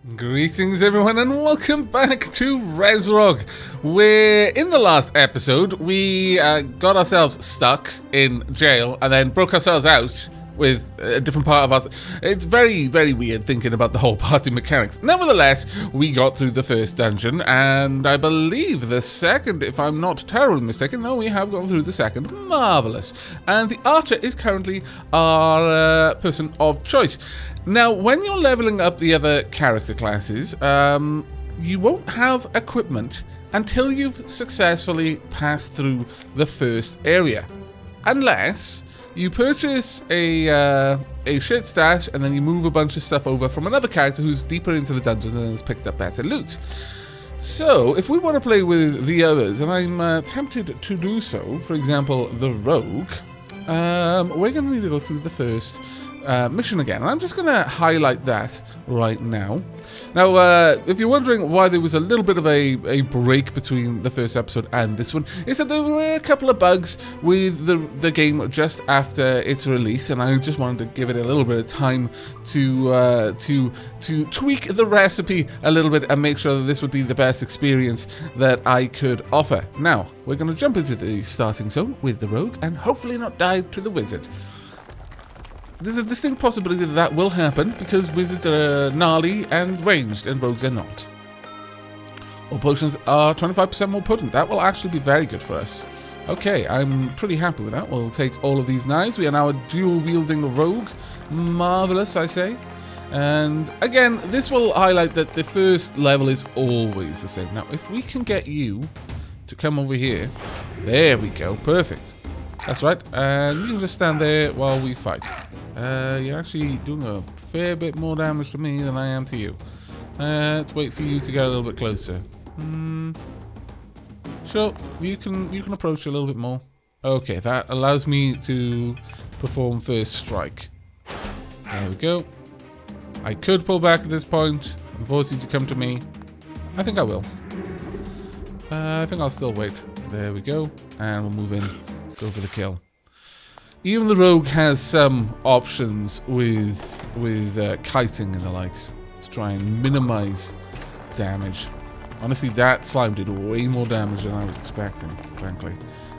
Greetings everyone and welcome back to Rezrog, where in the last episode we got ourselves stuck in jail and then broke ourselves out with a different part of us. It's very, very weird thinking about the whole party mechanics. Nevertheless, we got through the first dungeon and I believe the second, if I'm not terribly mistaken. No, we have gone through the second. Marvellous. And the archer is currently our person of choice. Now, when you're leveling up the other character classes, you won't have equipment until you've successfully passed through the first area. Unless you purchase a shit stash and then you move a bunch of stuff over from another character who's deeper into the dungeon and has picked up better loot. So, if we want to play with the others, and I'm tempted to do so, for example, the rogue, we're going to need to go through the first mission again, and I'm just going to highlight that right now. Now, if you're wondering why there was a little bit of a break between the first episode and this one, it's that there were a couple of bugs with the game just after its release, and I just wanted to give it a little bit of time to tweak the recipe a little bit and make sure that this would be the best experience that I could offer. Now, we're going to jump into the starting zone with the rogue and hopefully not die to the wizard. There's a distinct possibility that that will happen because wizards are gnarly and ranged and rogues are not. All potions are 25% more potent. That will actually be very good for us. Okay, I'm pretty happy with that. We'll take all of these knives. We are now a dual-wielding rogue. Marvellous, I say. And again, this will highlight that the first level is always the same. Now, if we can get you to come over here. There we go. Perfect. That's right. And you can just stand there while we fight. You're actually doing a fair bit more damage to me than I am to you. Let's wait for you to get a little bit closer. Sure, you can approach a little bit more. Okay, that allows me to perform first strike. There we go. I could pull back at this point and force you to come to me. I think I will. I think I'll still wait. There we go. And we'll move in. Go for the kill. Even the rogue has some options with kiting and the likes to try and minimize damage. Honestly, that slime did way more damage than I was expecting, frankly.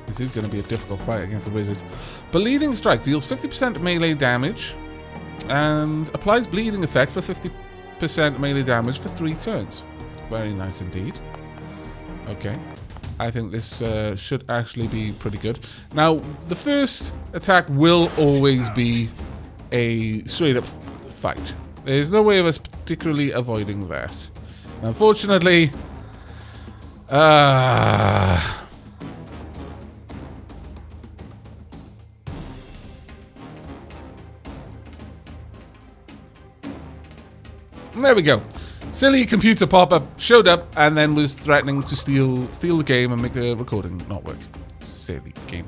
This is going to be a difficult fight against the wizard. Bleeding Strike deals 50% melee damage and applies bleeding effect for 50% melee damage for 3 turns. Very nice indeed. Okay. I think this should actually be pretty good. Now, the first attack will always be a straight-up fight. There's no way of us particularly avoiding that. Unfortunately, there we go. Silly computer pop-up showed up and then was threatening to steal the game and make the recording not work. Silly game.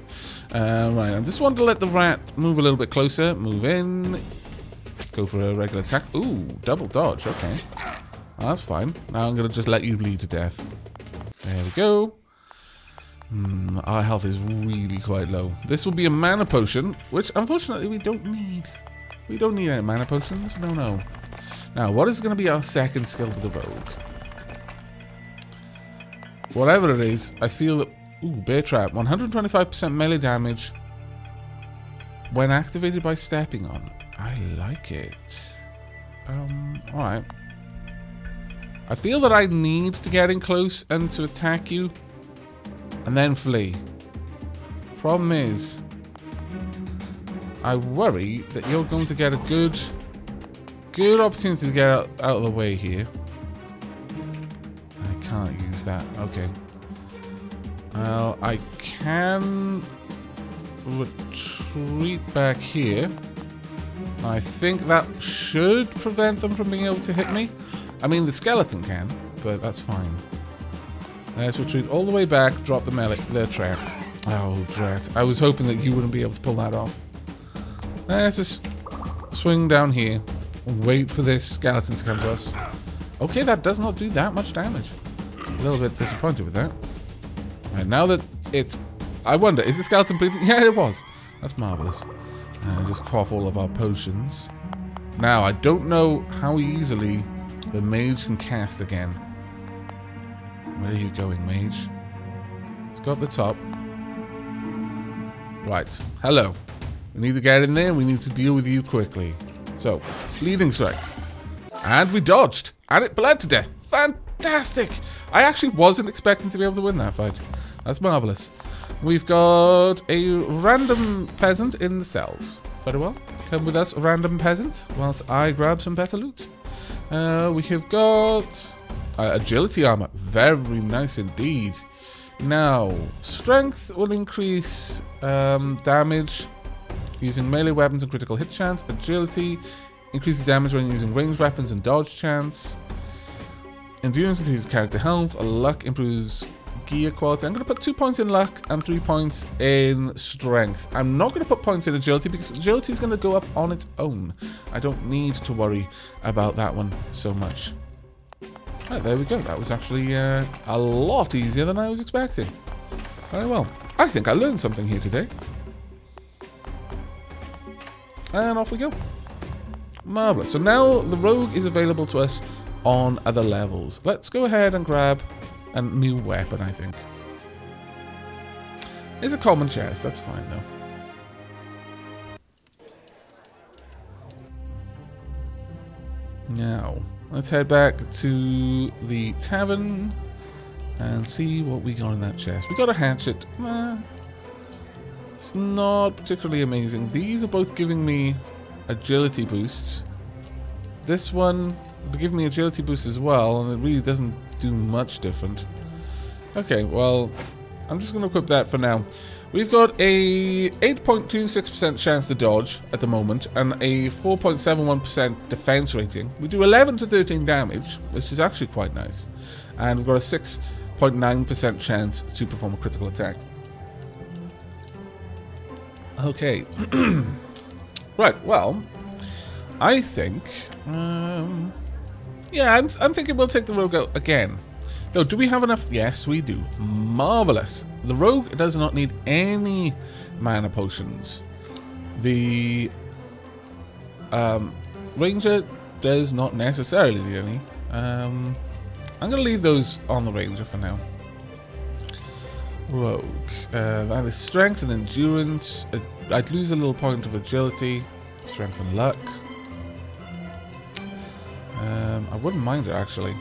Right, I just wanted to let the rat move a little bit closer. Move in. Go for a regular attack. Ooh, double dodge. Okay. Oh, that's fine. Now I'm going to just let you bleed to death. There we go. Our health is really quite low. This will be a mana potion, which unfortunately we don't need. We don't need any mana potions. No. Now, what is going to be our second skill with the rogue? Whatever it is, I feel that... Ooh, Bear Trap. 125% melee damage when activated by stepping on. I like it. Alright. I feel that I need to get in close and to attack you and then flee. Problem is, I worry that you're going to get a good opportunity to get out of the way here. I can't use that. Okay. Well, I can retreat back here. I think that should prevent them from being able to hit me. I mean, the skeleton can, but that's fine. Let's retreat all the way back, drop the trap. Oh, drat. I was hoping that you wouldn't be able to pull that off. Let's just swing down here. Wait for this skeleton to come to us. Okay, that does not do that much damage. A little bit disappointed with that. Right, now that it's... I wonder, is the skeleton bleeding? Yeah, it was. That's marvellous. Just quaff all of our potions. Now, I don't know how easily The mage can cast again. Where are you going, mage? Let's go up the top. Right. Hello. We need to get in there. We need to deal with you quickly. So, Bleeding Strike. And we dodged. And it bled to death. Fantastic. I actually wasn't expecting to be able to win that fight. That's marvellous. We've got a random peasant in the cells. Very well. Come with us, random peasant, whilst I grab some better loot. We have got agility armor. Very nice indeed. Now, strength will increase damage using melee weapons and critical hit chance. Agility increases damage when using ranged weapons and dodge chance. Endurance increases character health. Luck improves gear quality. I'm going to put 2 points in luck and 3 points in strength. I'm not going to put points in agility because agility is going to go up on its own. I don't need to worry about that one so much. Right, there we go. That was actually a lot easier than I was expecting. Very well. I think I learned something here today. And off we go. Marvellous. So now the rogue is available to us on other levels. Let's go ahead and grab a new weapon, I think. It's a common chest. That's fine, though. Now, let's head back to the tavern and see what we got in that chest. We got a hatchet. It's not particularly amazing. These are both giving me agility boosts. This one will give me agility boost as well, and it really doesn't do much different. Okay, well, I'm just going to equip that for now. We've got a 8.26% chance to dodge at the moment, and a 4.71% defense rating. We do 11 to 13 damage, which is actually quite nice. And we've got a 6.9% chance to perform a critical attack. Okay. Right, well, I think... yeah, I'm thinking we'll take the rogue out again. No, do we have enough? Yes, we do. Marvellous. The rogue does not need any mana potions. The ranger does not necessarily need any. I'm going to leave those on the ranger for now. Rogue. That is strength and endurance. I'd lose a little point of agility. Strength and luck. I wouldn't mind it, actually.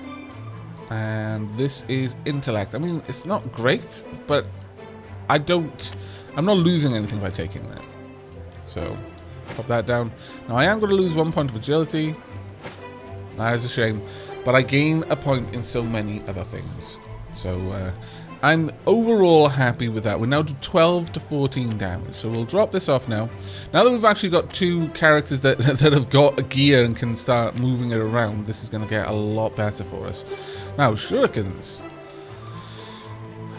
And this is intellect. I mean, it's not great, but I'm not losing anything by taking that. So, pop that down. Now, I am going to lose 1 point of agility. That is a shame. But I gain a point in so many other things. So, I'm overall happy with that. We now do 12 to 14 damage. So we'll drop this off now. Now that we've actually got two characters that have got a gear and can start moving it around, this is going to get a lot better for us. Now, shurikens.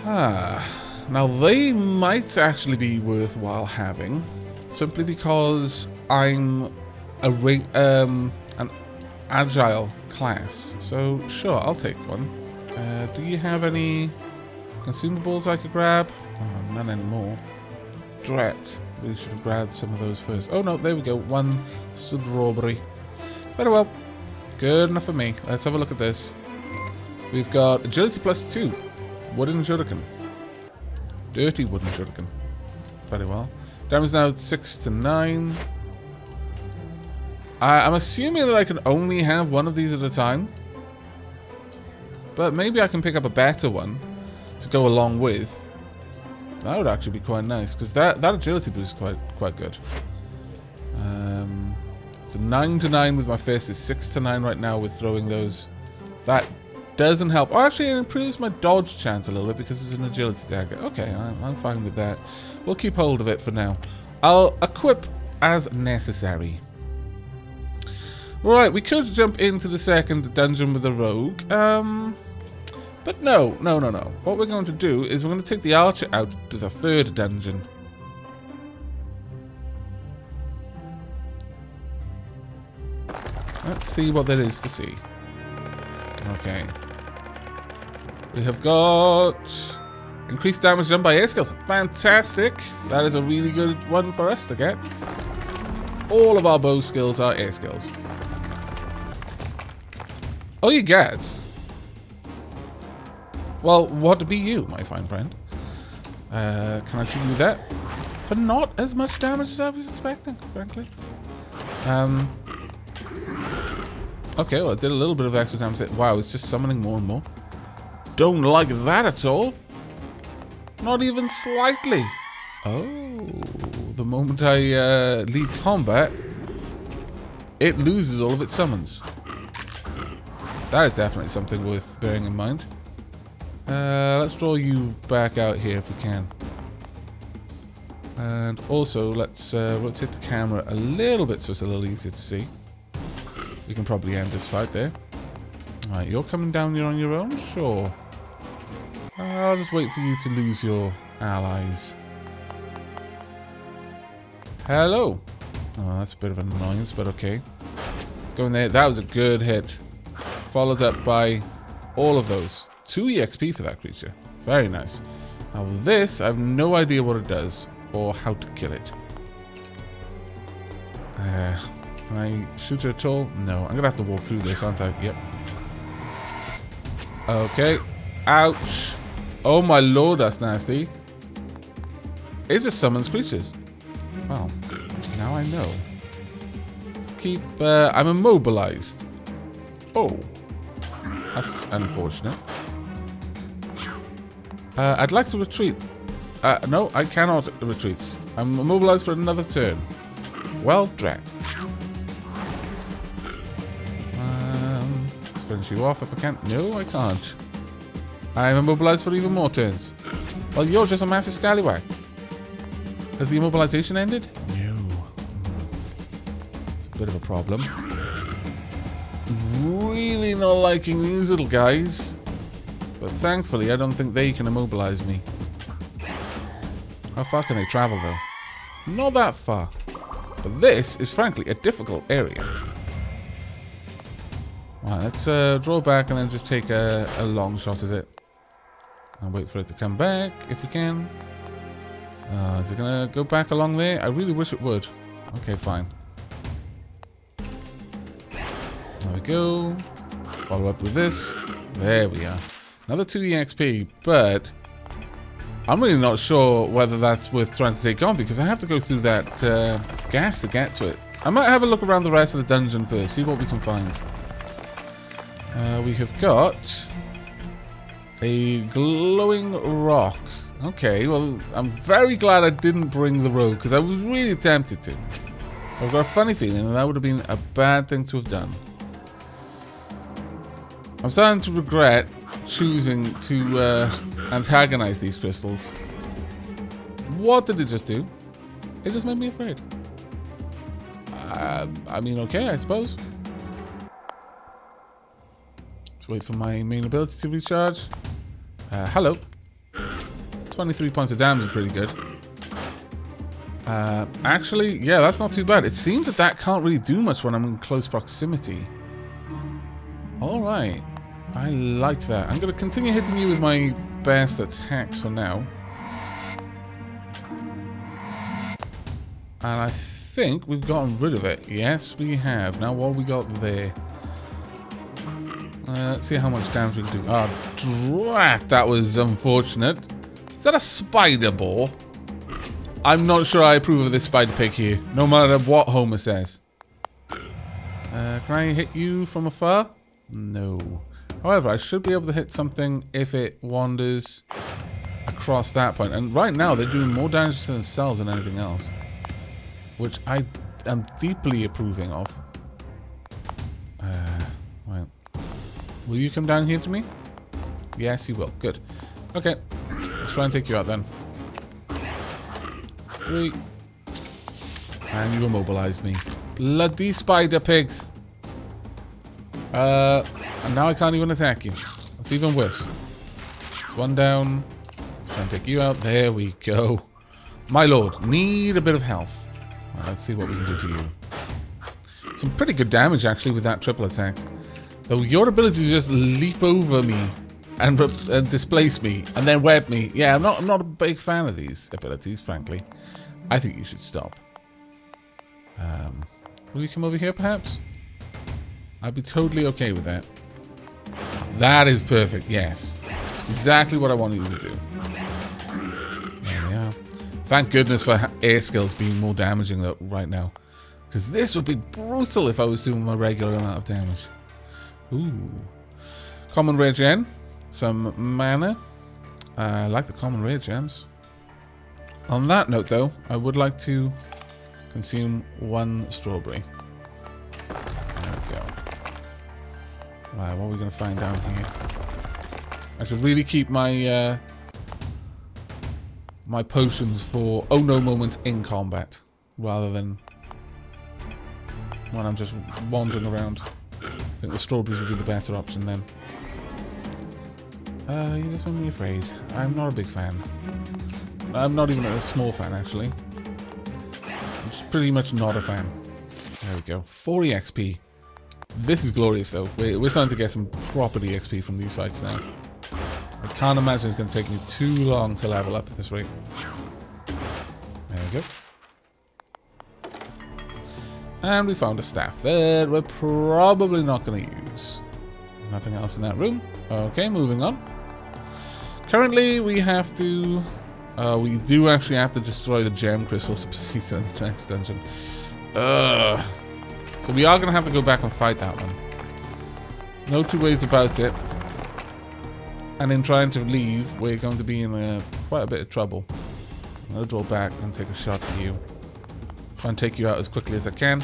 Now they might actually be worthwhile having, simply because I'm an agile class. So sure, I'll take one. Do you have any consumables I could grab? Oh, none anymore. Drat. We should have grabbed some of those first. Oh no, there we go. One strawberry. Very well. Good enough for me. Let's have a look at this. We've got agility +2. Wooden shuriken. Dirty wooden shuriken. Very well. Damage now 6 to 9. I'm assuming that I can only have one of these at a time. But maybe I can pick up a better one to go along with. That would actually be quite nice, because that agility boost is quite good. It's a 9 to 9 with my fist. It's 6 to 9 right now with throwing those. That doesn't help. Oh, actually, it improves my dodge chance a little bit because it's an agility dagger. Okay, I'm fine with that. We'll keep hold of it for now. I'll equip as necessary. Right, we could jump into the second dungeon with the rogue. But no. What we're going to do is we're going to take the archer out to the third dungeon. Let's see what there is to see. Okay. We have got increased damage done by air skills. Fantastic. That is a really good one for us to get. All of our bow skills are air skills. Oh, you get. Well, what be you, my fine friend? Can I shoot you with that? For not as much damage as I was expecting, frankly. Okay, well, it did a little bit of extra damage. Wow, it's just summoning more and more. Don't like that at all. Not even slightly. Oh, the moment I leave combat, it loses all of its summons. That is definitely something worth bearing in mind. Let's draw you back out here if we can. And also, let's rotate the camera a little bit so it's a little easier to see. We can probably end this fight there. Alright, you're coming down here on your own? Sure. I'll just wait for you to lose your allies. Hello. Oh, that's a bit of an annoyance, but okay. Let's go in there. That was a good hit. Followed up by all of those. 2 EXP for that creature. Very nice. Now this, I have no idea what it does or how to kill it. Can I shoot her at all? No. I'm going to have to walk through this, aren't I? Yep. Okay. Ouch. Oh my lord, that's nasty. It just summons creatures. Well, now I know. Let's keep... I'm immobilized. Oh. That's unfortunate. I'd like to retreat. No, I cannot retreat. I'm immobilized for another turn. Well, drat. Let's finish you off if I can. No, I can't. I'm immobilized for even more turns. Well, you're just a massive scallywag. Has the immobilization ended? No. It's a bit of a problem. Really not liking these little guys. But thankfully, I don't think they can immobilize me. How far can they travel, though? Not that far. But this is, frankly, a difficult area. Alright, let's draw back and then just take a long shot at it. And wait for it to come back, if we can. Is it going to go back along there? I really wish it would. Okay, fine. There we go. Follow up with this. There we are. Another 2 EXP, but I'm really not sure whether that's worth trying to take on because I have to go through that gas to get to it. I might have a look around the rest of the dungeon first, see what we can find. We have got a glowing rock. Okay, well, I'm very glad I didn't bring the rogue because I was really tempted to. I've got a funny feeling that would have been a bad thing to have done. I'm starting to regret choosing to antagonize these crystals. What did it just do? It just made me afraid. I mean, okay, I suppose. Let's wait for my main ability to recharge. Hello. 23 points of damage is pretty good. Actually, yeah, that's not too bad. It seems that that can't really do much when I'm in close proximity. Alright. I like that. I'm going to continue hitting you with my best attacks for now. And I think we've gotten rid of it. Yes, we have. Now, what we got there? Let's see how much damage we can do. Ah, drat! That was unfortunate. Is that a spider ball? I'm not sure I approve of this spider pig here, no matter what Homer says. Can I hit you from afar? No. However, I should be able to hit something if it wanders across that point. And right now, they're doing more damage to themselves than anything else. Which I am deeply approving of. Right. Will you come down here to me? Yes, you will. Good. Okay. Let's try and take you out then. 3. And you immobilized me. Bloody spider pigs. And now I can't even attack you. That's even worse. It's 1 down. Let's try and take you out. There we go. My lord, need a bit of health. Right, let's see what we can do to you. Some pretty good damage, actually, with that triple attack. Though your ability to just leap over me and displace me and then web me. Yeah, I'm not a big fan of these abilities, frankly. I think you should stop. Will you come over here, perhaps? I'd be totally okay with that. That is perfect, yes. Exactly what I wanted you to do. There we are. Thank goodness for air skills being more damaging though, right now. Because this would be brutal if I was doing my regular amount of damage. Ooh. Common rare gem. Some mana. I like the common rare gems. On that note though, I would like to consume 1 strawberry. There we go. Right, what are we going to find down here? I should really keep my my potions for oh no moments in combat, rather than when I'm just wandering around. I think the strawberries would be the better option then. You just made me afraid. I'm not a big fan. I'm not even a small fan, actually. I'm just pretty much not a fan. There we go. 40 XP. This is glorious, though. We're starting to get some property XP from these fights now. I can't imagine it's going to take me too long to level up at this rate. There we go. And we found a staff that we're probably not going to use. Nothing else in that room. Okay, moving on. Currently, we have to... we do actually have to destroy the gem crystals to proceed to the next dungeon. So we are going to have to go back and fight that one. No two ways about it. And in trying to leave, we're going to be in quite a bit of trouble. I'm going to draw back and take a shot at you. Try and take you out as quickly as I can.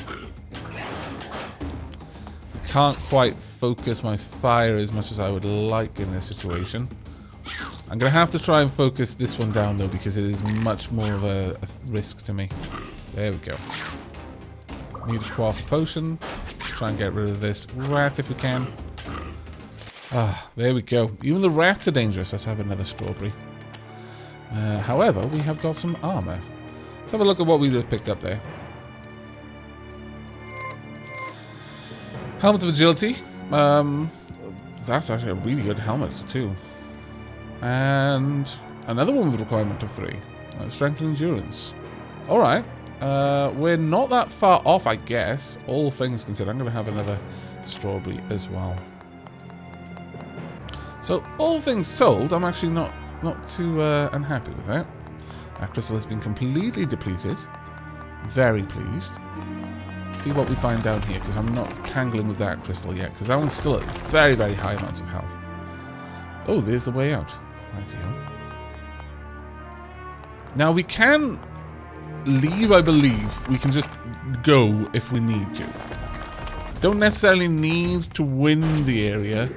I can't quite focus my fire as much as I would like in this situation. I'm going to have to try and focus this one down though, because it is much more of a risk to me. There we go. Need a quaff potion. Try and get rid of this rat if we can. Ah, there we go. Even the rats are dangerous. Let's have another strawberry. However, we have got some armor. Let's have a look at what we just picked up there. Helmet of agility. That's actually a really good helmet too. And another one with a requirement of 3. Strength and endurance. Alright. We're not that far off, I guess. All things considered. I'm going to have another strawberry as well. So, all things told, I'm actually not too unhappy with that. That crystal has been completely depleted. Very pleased. See what we find down here, because I'm not tangling with that crystal yet, because that one's still at very, very high amounts of health. Oh, there's the way out. Rightio. Now, we can leave, I believe. We can just go if we need to. Don't necessarily need to win the area.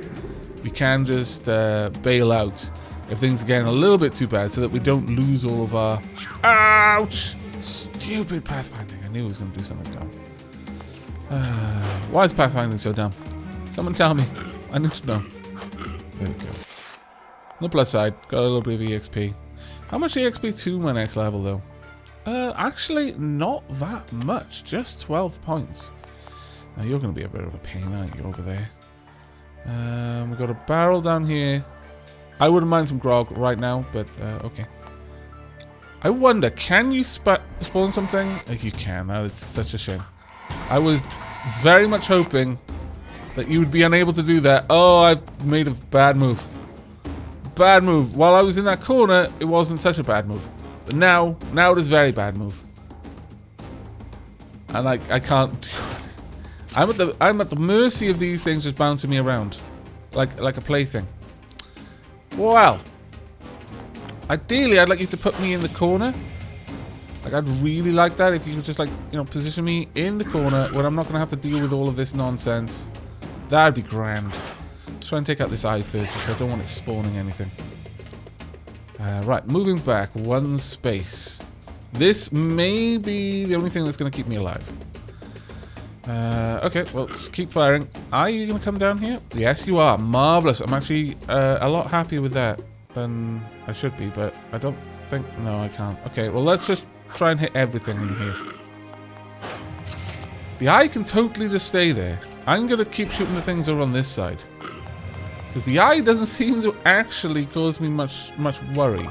We can just bail out if things are getting a little bit too bad so that we don't lose all of our... Ouch! Stupid pathfinding. I knew it was going to do something dumb. Why is pathfinding so dumb? Someone tell me. I need to know. There we go. On the plus side, got a little bit of EXP. How much EXP to my next level, though? Actually, not that much. Just 12 points. Now, you're going to be a bit of a pain, aren't you, over there? We've got a barrel down here. I wouldn't mind some grog right now, but okay. I wonder, can you spawn something? You can. That is such a shame. I was very much hoping that you would be unable to do that. Oh, I've made a bad move. Bad move. While I was in that corner, it wasn't such a bad move. But now it is a very bad move. And I can't do it. I'm at the mercy of these things just bouncing me around. Like a plaything. Well. Ideally, I'd like you to put me in the corner. Like, I'd really like that if you could just, like, you know, position me in the corner where I'm not going to have to deal with all of this nonsense. That'd be grand. Let's try and take out this eye first because I don't want it spawning anything. Right, moving back one space. This may be the only thing that's going to keep me alive. Okay, well, just keep firing. Are you going to come down here? Yes, you are. Marvelous. I'm actually a lot happier with that than I should be, but I don't think... No, I can't. Okay, well, let's just try and hit everything in here. The eye can totally just stay there. I'm going to keep shooting the things over on this side. Because the eye doesn't seem to actually cause me much worry.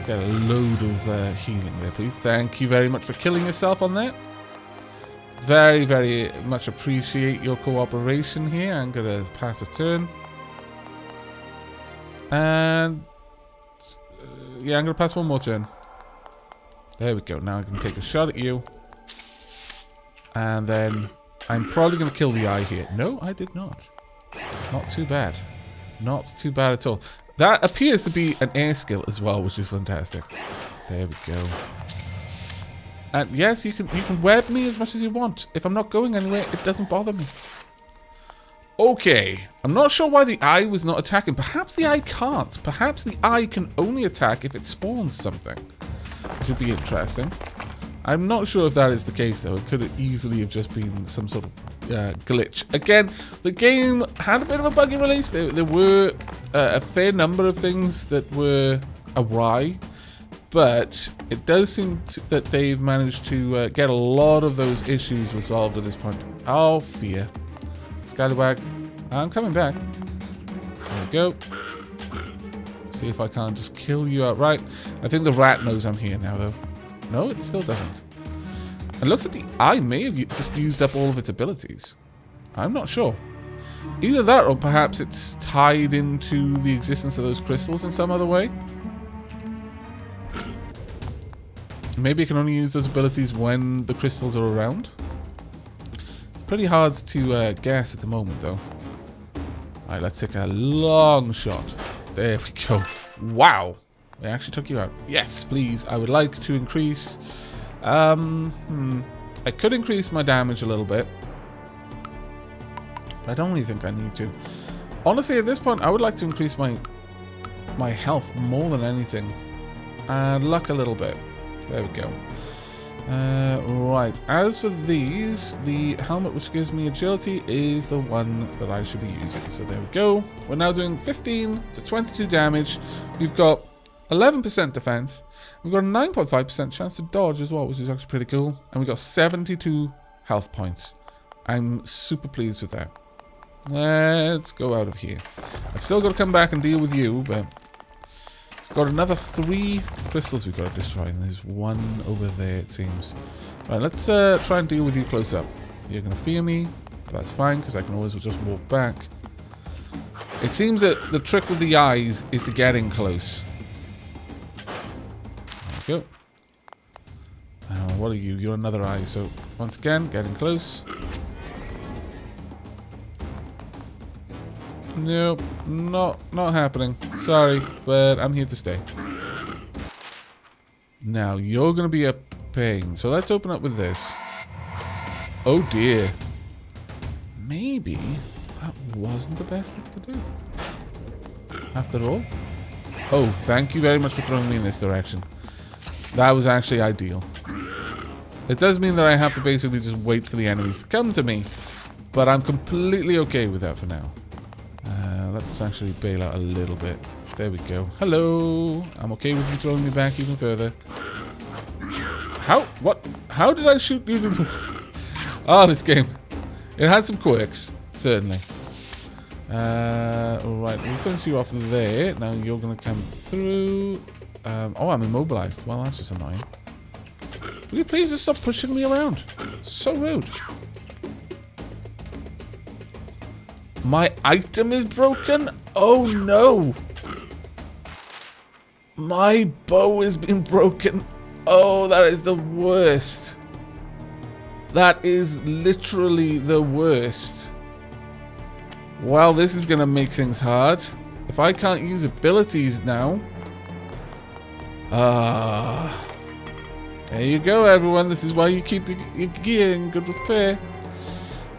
Get a load of healing there, please. Thank you very much for killing yourself on that. Very, very much appreciate your cooperation here. I'm going to pass a turn. And yeah, I'm gonna pass one more turn. There we go. Now I can take a shot at you. And then I'm probably gonna kill the eye here. No, I did not. Not too bad. Not too bad at all. That appears to be an air skill as well, which is fantastic. There we go. And yes, you can web me as much as you want. If I'm not going anywhere, it doesn't bother me. Okay. I'm not sure why the eye was not attacking. Perhaps the eye can't. Perhaps the eye can only attack if it spawns something. Which would be interesting. I'm not sure if that is the case, though. It could easily have just been some sort of glitch. Again, the game had a bit of a buggy release. There were a fair number of things that were awry. But it does seem that they've managed to get a lot of those issues resolved at this point. Oh, fear. Scallywag, I'm coming back. There we go. See if I can't just kill you outright. I think the rat knows I'm here now, though. No, it still doesn't. It looks like the eye may have just used up all of its abilities. I'm not sure. Either that or perhaps it's tied into the existence of those crystals in some other way. Maybe it can only use those abilities when the crystals are around. It's pretty hard to guess at the moment, though. Alright, let's take a long shot. There we go. Wow. I actually took you out. Yes, please. I would like to increase... I could increase my damage a little bit. But I don't really think I need to. Honestly, at this point, I would like to increase my health more than anything. And luck a little bit. There we go. Right. As for these, the helmet which gives me agility is the one that I should be using. So there we go. We're now doing 15 to 22 damage. We've got 11% defense. We've got a 9.5% chance to dodge as well, which is actually pretty cool. And we've got 72 health points. I'm super pleased with that. Let's go out of here. I've still got to come back and deal with you, but... got another 3 crystals we've got to destroy, and there's one over there, it seems. Right, let's try and deal with you close up. You're going to fear me, but that's fine, because I can always just walk back. It seems that the trick with the eyes is to get in close. There we go. What are you? You're another eye, so once again, get in close. Nope, not happening. Sorry, but I'm here to stay. Now, you're going to be a pain. So let's open up with this. Oh dear. Maybe that wasn't the best thing to do. After all. Oh, thank you very much for throwing me in this direction. That was actually ideal. It does mean that I have to basically just wait for the enemies to come to me. But I'm completely okay with that for now. Let's actually bail out a little bit. There we go. Hello. I'm okay with you throwing me back even further. How? What? How did I shoot you? Oh, this game. It had some quirks. Certainly. Alright, we'll finish you off there. Now you're going to come through. Oh, I'm immobilized. Well, that's just annoying. Will you please just stop pushing me around? So rude. My item is broken? Oh no! My bow has been broken. Oh, that is the worst. That is literally the worst. Well, this is going to make things hard. If I can't use abilities now... there you go, everyone. This is why you keep your gear in good repair.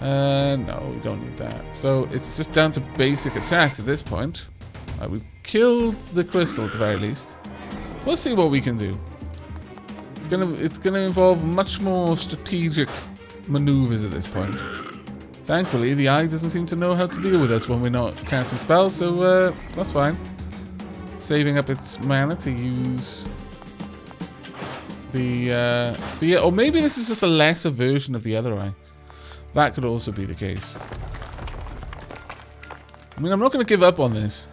No, we don't need that. So it's just down to basic attacks at this point. We've killed the crystal at the very least. We'll see what we can do. It's gonna involve much more strategic maneuvers at this point. Thankfully, the eye doesn't seem to know how to deal with us when we're not casting spells, so that's fine. Saving up its mana to use the fear. Or maybe this is just a lesser version of the other eye. That could also be the case. I mean, I'm not going to give up on this.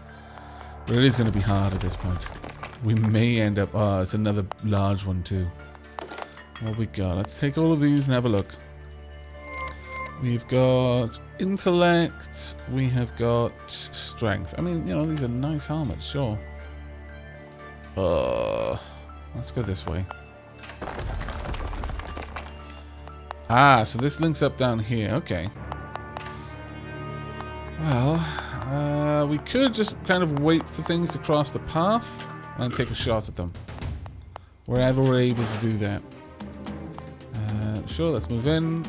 But it is going to be hard at this point. We may end up... Oh, it's another large one too. What we got? Let's take all of these and have a look. We've got intellect. We have got strength. I mean, you know, these are nice helmets, sure. Let's go this way. Ah, so this links up down here. Okay. Well, we could just kind of wait for things to cross the path and take a shot at them. Wherever we're able to do that. Sure, let's move in.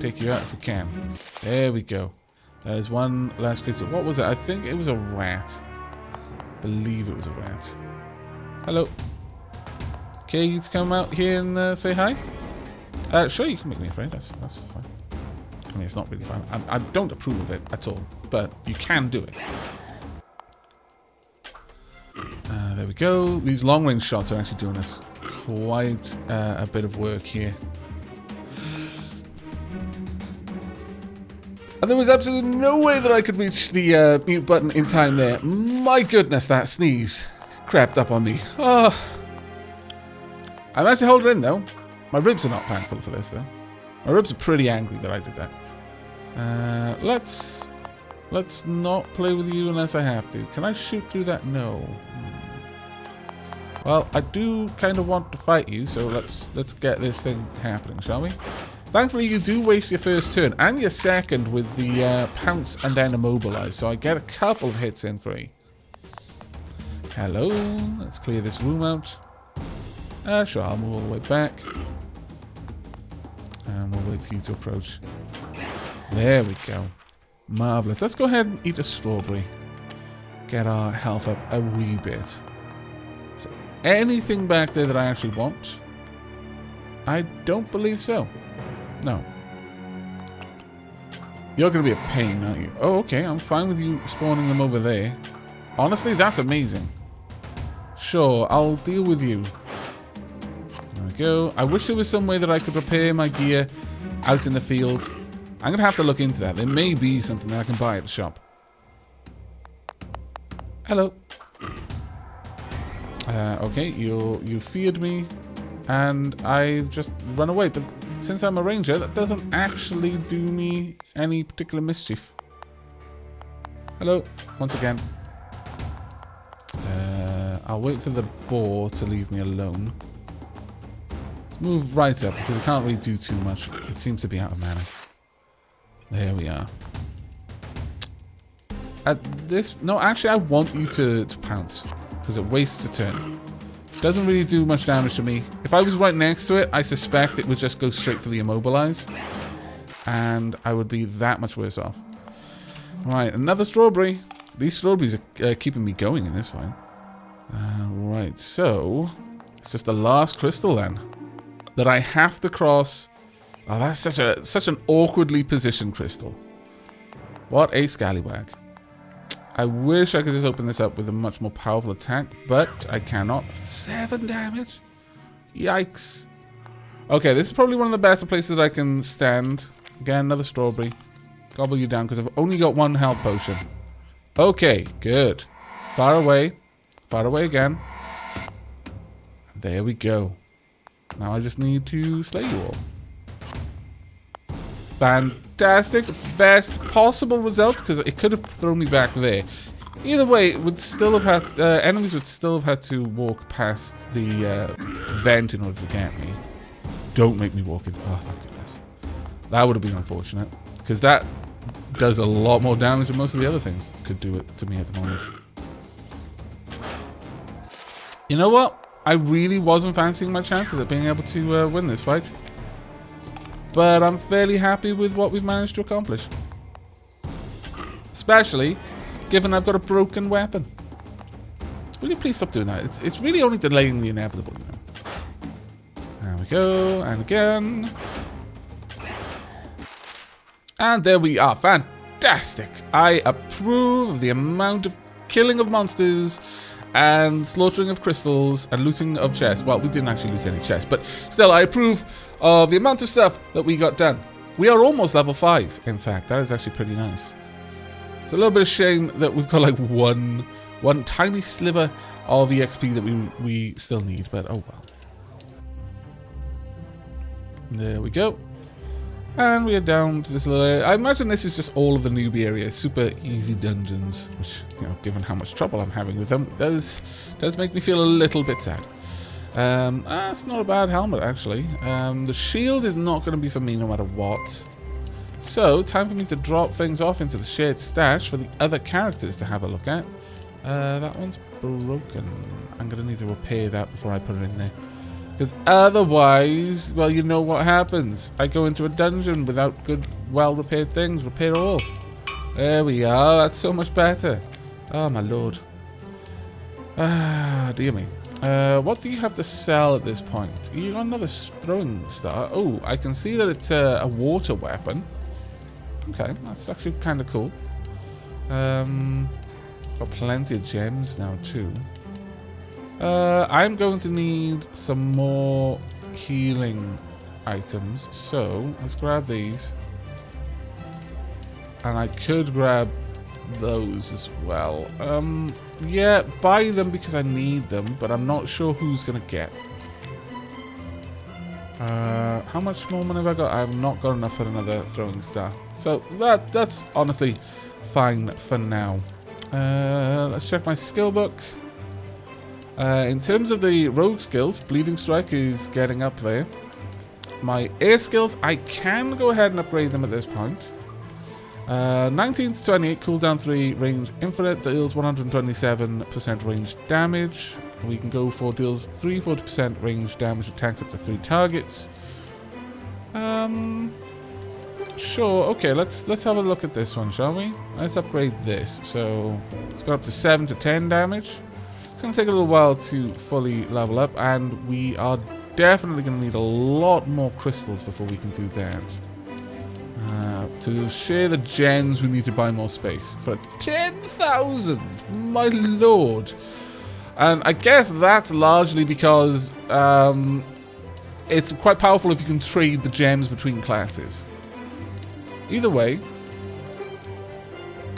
Take you out if we can. There we go. That is one last creature. What was it? I think it was a rat. I believe it was a rat. Hello. Okay, you to come out here and say hi? Sure, you can make me afraid. That's fine. I mean, it's not really fun. I don't approve of it at all, but you can do it. There we go. These long-range shots are actually doing us quite a bit of work here. And there was absolutely no way that I could reach the mute button in time there. My goodness, that sneeze crept up on me. Oh. I'm actually holding in, though. My ribs are not painful for this, though. My ribs are pretty angry that I did that. Let's not play with you unless I have to. Can I shoot through that? No. Well, I do kind of want to fight you, so let's get this thing happening, shall we? Thankfully, you do waste your first turn and your second with the pounce and then immobilize, so I get a couple of hits in free. Hello. Let's clear this room out. Sure, I'll move all the way back. And we'll wait for you to approach. There we go. Marvellous. Let's go ahead and eat a strawberry. Get our health up a wee bit. So, anything back there that I actually want? I don't believe so. No. You're going to be a pain, aren't you? Oh, okay. I'm fine with you spawning them over there. Honestly, that's amazing. Sure, I'll deal with you. There we go. I wish there was some way that I could repair my gear out in the field. I'm going to have to look into that. There may be something that I can buy at the shop. Hello. Okay, you feared me, and I've just run away. But since I'm a ranger, that doesn't actually do me any particular mischief. Hello, once again. I'll wait for the boar to leave me alone. Let's move right up, because I can't really do too much. It seems to be out of mana. There we are. At this... No, actually, I want you to pounce, because it wastes a turn. Doesn't really do much damage to me. If I was right next to it, I suspect it would just go straight for the immobilize. And I would be that much worse off. Right, another strawberry. These strawberries are keeping me going in this fight. Right, so... It's just the last crystal then. That I have to cross... Oh, that's such an awkwardly positioned crystal. What a scallywag. I wish I could just open this up with a much more powerful attack, but I cannot. 7 damage? Yikes. Okay, this is probably one of the better places that I can stand. Again, another strawberry. Gobble you down, because I've only got 1 health potion. Okay, good. Far away. Far away again. There we go. Now I just need to slay you all. Fantastic. Best possible result, because it could have thrown me back there. Either way, it would still have had enemies would still have had to walk past the vent in order to get me. Don't make me walk in. Oh my goodness, that would have been unfortunate, because that does a lot more damage than most of the other things could do it to me at the moment. You know what? I really wasn't fancying my chances at being able to win this fight. But I'm fairly happy with what we've managed to accomplish. Especially given I've got a broken weapon. Will you please stop doing that? It's really only delaying the inevitable, you know. There we go, and again. And there we are. Fantastic. I approve of the amount of killing of monsters and slaughtering of crystals and looting of chests. Well, we didn't actually loot any chests, but still, I approve of the amount of stuff that we got done. We are almost level 5, in fact. That is actually pretty nice. It's a little bit of shame that we've got like one tiny sliver of EXP that we still need, but oh well. There we go. And we are down to this little area. I imagine this is just all of the newbie areas. Super easy dungeons. Which, you know, given how much trouble I'm having with them, does make me feel a little bit sad. It's not a bad helmet, actually. The shield is not going to be for me no matter what. So, time for me to drop things off into the shared stash for the other characters to have a look at. That one's broken. I'm going to need to repair that before I put it in there. Because otherwise, well, you know what happens. I go into a dungeon without good, well-repaired things. Repair all. There we are. That's so much better. Oh, my lord. Ah, dear me. What do you have to sell at this point? You got another throwing star. Oh, I can see that it's a water weapon. Okay, that's actually kind of cool. Got plenty of gems now, too. I'm going to need some more healing items, so let's grab these. And I could grab those as well. Yeah, buy them because I need them, but I'm not sure who's going to get. How much more money have I got? I've not got enough for another throwing star. So that's honestly fine for now. Let's check my skill book. In terms of the rogue skills, Bleeding Strike is getting up there. My air skills, I can go ahead and upgrade them at this point. 19 to 28, cooldown 3, range infinite, deals 127% range damage. We can go for deals 340% range damage, attacks up to 3 targets. Sure, okay, let's have a look at this one, shall we? Let's upgrade this. So, it's got up to 7 to 10 damage. It's going to take a little while to fully level up, and we are definitely going to need a lot more crystals before we can do that. To share the gems, we need to buy more space. For 10,000! My lord! And I guess that's largely because it's quite powerful if you can trade the gems between classes. Either way,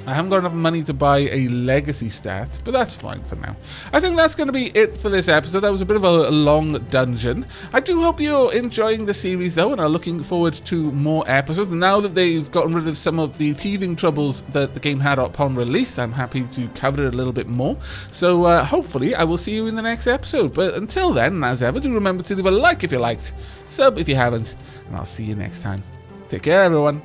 I haven't got enough money to buy a legacy stat, but that's fine for now. I think that's going to be it for this episode. That was a bit of a long dungeon. I do hope you're enjoying the series, though, and are looking forward to more episodes. Now that they've gotten rid of some of the teething troubles that the game had upon release, I'm happy to cover it a little bit more. So, hopefully, I will see you in the next episode. But until then, as ever, do remember to leave a like if you liked, sub if you haven't, and I'll see you next time. Take care, everyone.